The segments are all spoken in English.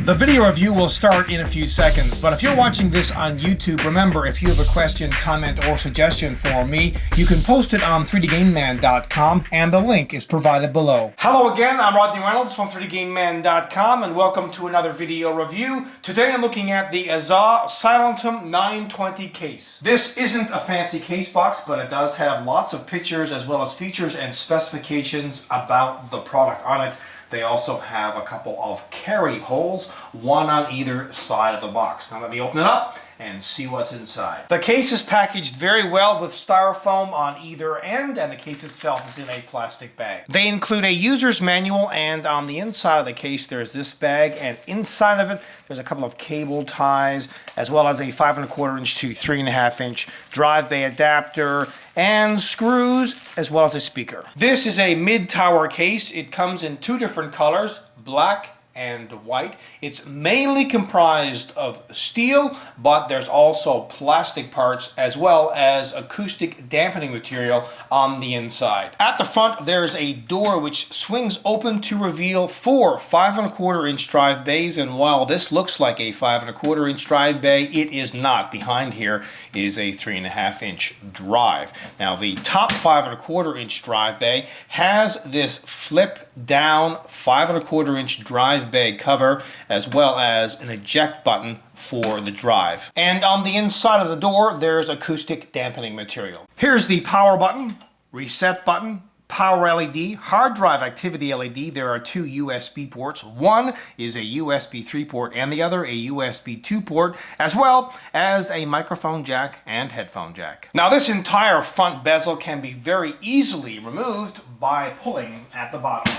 The video review will start in a few seconds, but if you're watching this on YouTube, remember, if you have a question, comment, or suggestion for me, you can post it on 3dgameman.com, and the link is provided below. Hello again, I'm Rodney Reynolds from 3dgameman.com, and welcome to another video review. Today I'm looking at the Azza Silentium 920 case. This isn't a fancy case box, but it does have lots of pictures as well as features and specifications about the product on it. They also have a couple of carry holes, one on either side of the box. Now let me open it up and see what's inside. The case is packaged very well with styrofoam on either end, and the case itself is in a plastic bag. They include a user's manual, and on the inside of the case there's this bag, and inside of it there's a couple of cable ties, as well as a 5 1/4 inch to 3 1/2 inch drive bay adapter, and screws, as well as a speaker. This is a mid-tower case. It comes in two different colors, black and white. It's mainly comprised of steel, but there's also plastic parts as well as acoustic dampening material on the inside. At the front there's a door which swings open to reveal four 5 1/4 inch drive bays, and while this looks like a 5 1/4 inch drive bay, it is not. Behind here is a 3 1/2 inch drive. Now the top 5 1/4 inch drive bay has this flip down 5 1/4 inch drive bay cover, as well as an eject button for the drive. And on the inside of the door there's acoustic dampening material. Here's the power button, reset button, power LED, hard drive activity LED. There are two USB ports. One is a USB 3 port and the other a USB 2 port, as well as a microphone jack and headphone jack. Now this entire front bezel can be very easily removed by pulling at the bottom.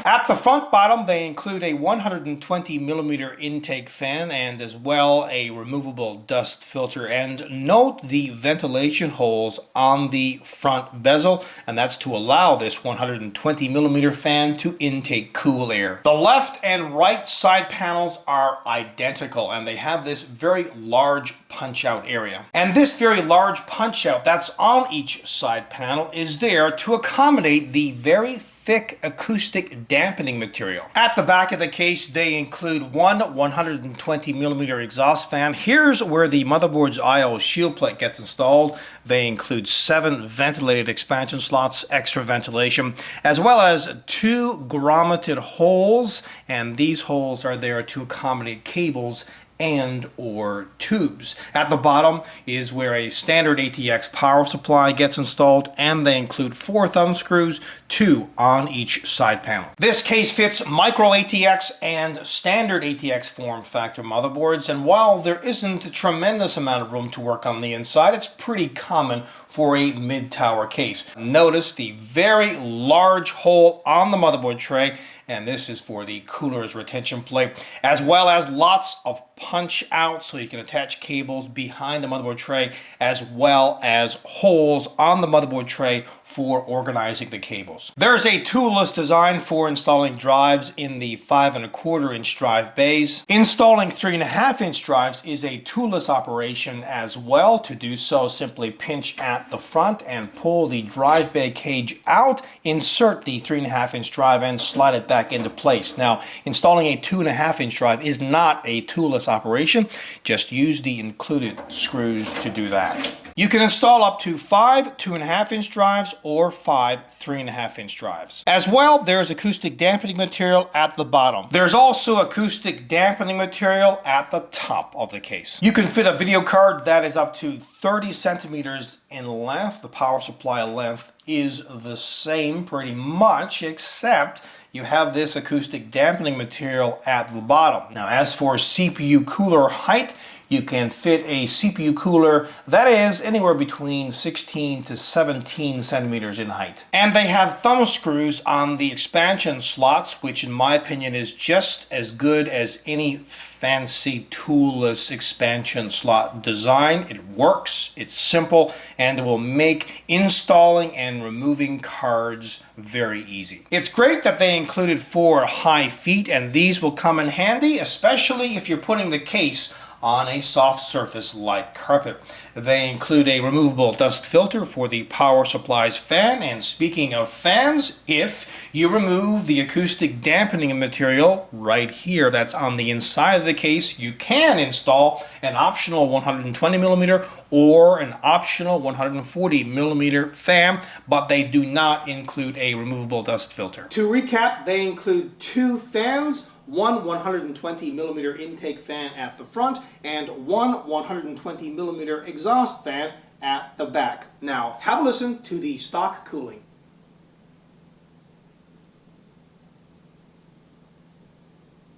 At the front bottom, they include a 120mm intake fan and as well a removable dust filter. And note the ventilation holes on the front bezel, and that's to allow this 120mm fan to intake cool air. The left and right side panels are identical, and they have this very large punch-out area. And this very large punch-out that's on each side panel is there to accommodate the very thick acoustic dampening material. At the back of the case, they include one 120mm exhaust fan. Here's where the motherboard's I/O shield plate gets installed. They include 7 ventilated expansion slots, extra ventilation, as well as 2 grommeted holes, and these holes are there to accommodate cables and or tubes. At the bottom is where a standard ATX power supply gets installed, and they include 4 thumb screws, 2 on each side panel. This case fits micro ATX and standard ATX form factor motherboards, and while there isn't a tremendous amount of room to work on the inside, it's pretty common for a mid-tower case. Notice the very large hole on the motherboard tray, and this is for the cooler's retention plate, as well as lots of punch out so you can attach cables behind the motherboard tray, as well as holes on the motherboard tray for organizing the cables. There's a toolless design for installing drives in the 5 1/4 inch drive bays. Installing 3 1/2 inch drives is a toolless operation as well. To do so, simply pinch at the front and pull the drive bay cage out, insert the 3 1/2 inch drive and slide it back into place. Now, installing a 2 1/2 inch drive is not a toolless operation. Just use the included screws to do that. You can install up to 5 2 1/2 inch drives or 5 3 1/2 inch drives. As well, there's acoustic dampening material at the bottom. There's also acoustic dampening material at the top of the case. You can fit a video card that is up to 30 centimeters in length. The power supply length is the same pretty much, except you have this acoustic dampening material at the bottom. Now, as for CPU cooler height, you can fit a CPU cooler that is anywhere between 16 to 17 centimeters in height. And they have thumb screws on the expansion slots, which in my opinion is just as good as any fancy toolless expansion slot design. It works, it's simple, and it will make installing and removing cards very easy. It's great that they included 4 high feet, and these will come in handy, especially if you're putting the case on a soft surface like carpet. They include a removable dust filter for the power supply's fan, and speaking of fans, if you remove the acoustic dampening material right here that's on the inside of the case, you can install an optional 120mm or an optional 140mm fan, but they do not include a removable dust filter. To recap, they include two fans, one 120mm intake fan at the front and one 120mm exhaust fan at the back. Now, have a listen to the stock cooling.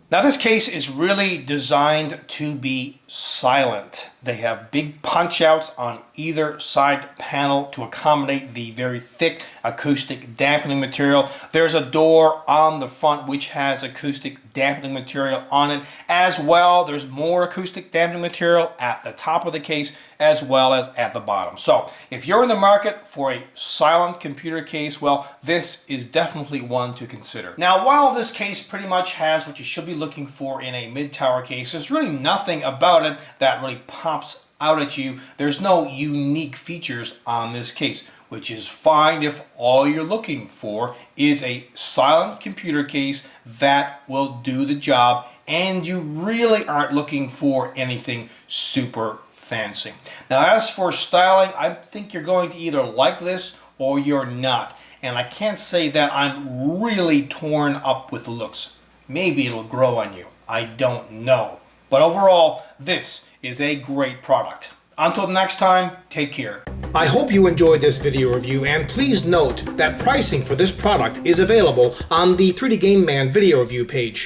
Now this case is really designed to be silent. They have big punch outs on either side panel to accommodate the very thick acoustic dampening material. There's a door on the front which has acoustic dampening material on it as well. There's more acoustic dampening material at the top of the case as well as at the bottom. So if you're in the market for a silent computer case, well, this is definitely one to consider. Now, while this case pretty much has what you should be looking for in a mid-tower case, there's really nothing about it that really pops out at you. There's no unique features on this case, which is fine if all you're looking for is a silent computer case that will do the job and you really aren't looking for anything super fancy. Now, as for styling, I think you're going to either like this or you're not. And I can't say that I'm really torn up with the looks. Maybe it'll grow on you. I don't know. But overall, this is a great product. Until next time, take care. I hope you enjoyed this video review, and please note that pricing for this product is available on the 3D Game Man video review page.